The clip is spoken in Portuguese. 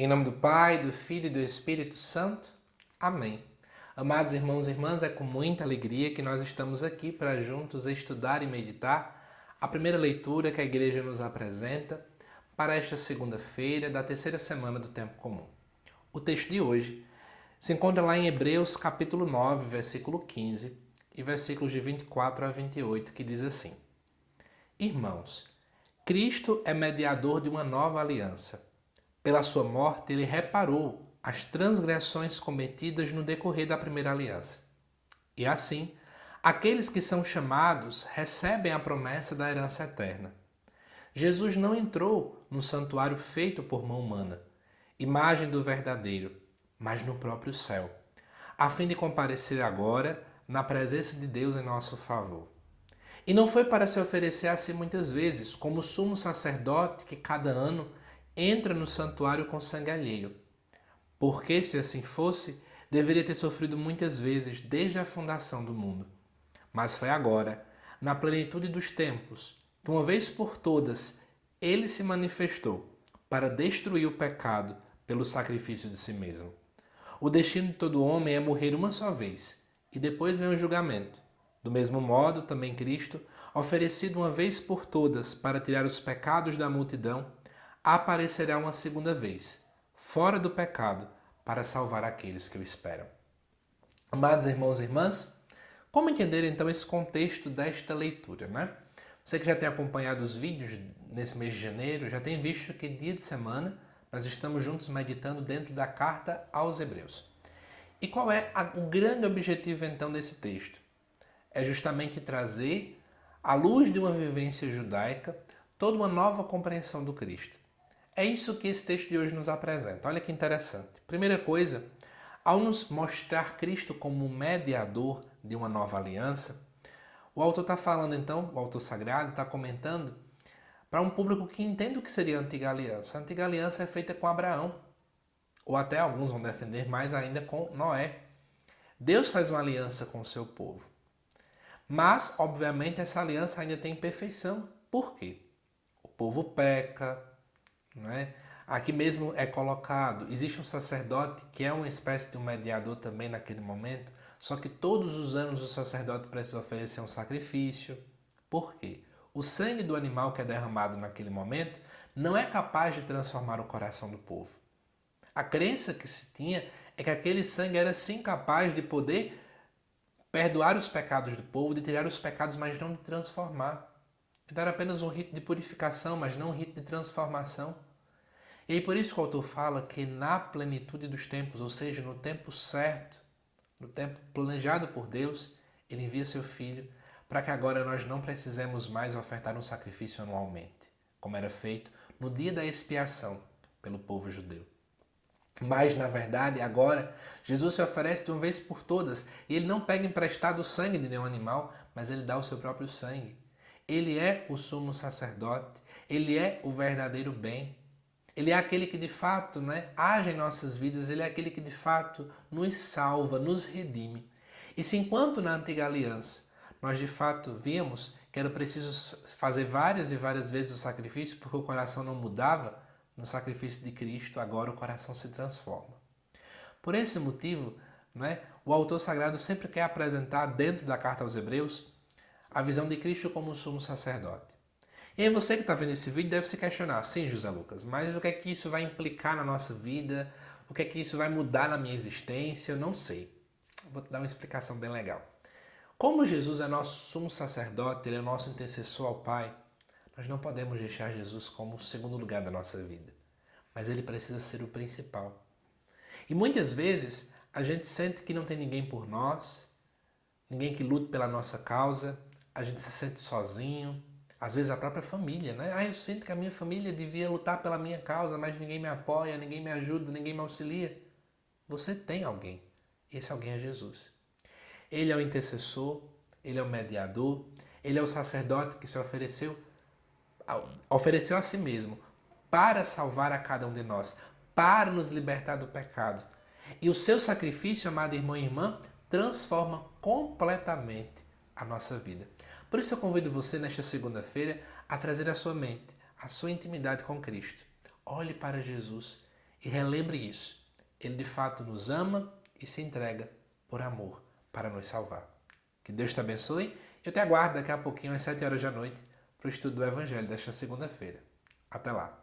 Em nome do Pai, do Filho e do Espírito Santo. Amém. Amados irmãos e irmãs, é com muita alegria que nós estamos aqui para juntos estudar e meditar a primeira leitura que a Igreja nos apresenta para esta segunda-feira da terceira semana do Tempo Comum. O texto de hoje se encontra lá em Hebreus capítulo 9, versículo 15 e versículos de 24 a 28, que diz assim: Irmãos, Cristo é mediador de uma nova aliança. Pela sua morte, ele reparou as transgressões cometidas no decorrer da primeira aliança. E assim, aqueles que são chamados recebem a promessa da herança eterna. Jesus não entrou no santuário feito por mão humana, imagem do verdadeiro, mas no próprio céu, a fim de comparecer agora na presença de Deus em nosso favor. E não foi para se oferecer a si muitas vezes, como o sumo sacerdote que cada ano entra no santuário com sangue alheio. Porque, se assim fosse, deveria ter sofrido muitas vezes desde a fundação do mundo. Mas foi agora, na plenitude dos tempos, que uma vez por todas ele se manifestou para destruir o pecado pelo sacrifício de si mesmo. O destino de todo homem é morrer uma só vez, e depois vem o julgamento. Do mesmo modo, também Cristo, oferecido uma vez por todas para tirar os pecados da multidão, aparecerá uma segunda vez, fora do pecado, para salvar aqueles que o esperam. Amados irmãos e irmãs, como entender então esse contexto desta leitura, né? Você que já tem acompanhado os vídeos nesse mês de janeiro, já tem visto que dia de semana nós estamos juntos meditando dentro da carta aos Hebreus. E qual é o grande objetivo então desse texto? É justamente trazer, à luz de uma vivência judaica, toda uma nova compreensão do Cristo. É isso que esse texto de hoje nos apresenta. Olha que interessante. Primeira coisa, ao nos mostrar Cristo como mediador de uma nova aliança, o autor está falando então, o autor sagrado está comentando para um público que entende o que seria a antiga aliança. A antiga aliança é feita com Abraão, ou até alguns vão defender mais ainda com Noé. Deus faz uma aliança com o seu povo. Mas, obviamente, essa aliança ainda tem imperfeição. Por quê? O povo peca, não é? Aqui mesmo é colocado, existe um sacerdote que é uma espécie de um mediador também naquele momento, só que todos os anos o sacerdote precisa oferecer um sacrifício. Por quê? O sangue do animal que é derramado naquele momento não é capaz de transformar o coração do povo. A crença que se tinha é que aquele sangue era sim capaz de poder perdoar os pecados do povo, de tirar os pecados, mas não de transformar. Então era apenas um rito de purificação, mas não um rito de transformação. E aí por isso que o autor fala que na plenitude dos tempos, ou seja, no tempo certo, no tempo planejado por Deus, ele envia seu Filho para que agora nós não precisemos mais ofertar um sacrifício anualmente, como era feito no dia da expiação pelo povo judeu. Mas, na verdade, agora, Jesus se oferece de uma vez por todas e ele não pega emprestado o sangue de nenhum animal, mas ele dá o seu próprio sangue. Ele é o sumo sacerdote, ele é o verdadeiro bem. Ele é aquele que de fato, age em nossas vidas, ele é aquele que de fato nos salva, nos redime. E se enquanto na antiga aliança nós de fato víamos que era preciso fazer várias e várias vezes o sacrifício porque o coração não mudava, no sacrifício de Cristo agora o coração se transforma. Por esse motivo, o autor sagrado sempre quer apresentar dentro da carta aos Hebreus a visão de Cristo como sumo sacerdote. E aí você que está vendo esse vídeo deve se questionar, sim, José Lucas, mas o que é que isso vai implicar na nossa vida? O que é que isso vai mudar na minha existência? Eu não sei. Vou te dar uma explicação bem legal. Como Jesus é nosso sumo sacerdote, ele é nosso intercessor ao Pai, nós não podemos deixar Jesus como o segundo lugar da nossa vida. Mas ele precisa ser o principal. E muitas vezes a gente sente que não tem ninguém por nós, ninguém que lute pela nossa causa, a gente se sente sozinho. Às vezes a própria família, eu sinto que a minha família devia lutar pela minha causa, mas ninguém me apoia, ninguém me ajuda, ninguém me auxilia. Você tem alguém. Esse alguém é Jesus. Ele é o intercessor, ele é o mediador, ele é o sacerdote que se ofereceu a si mesmo para salvar a cada um de nós, para nos libertar do pecado. E o seu sacrifício, amado irmão e irmã, transforma completamente a nossa vida. Por isso eu convido você nesta segunda-feira a trazer à sua mente a sua intimidade com Cristo. Olhe para Jesus E relembre isso. Ele de fato nos ama e se entrega por amor para nos salvar. Que Deus te abençoe. Eu te aguardo daqui a pouquinho às 7 horas da noite para o estudo do Evangelho desta segunda-feira. Até lá.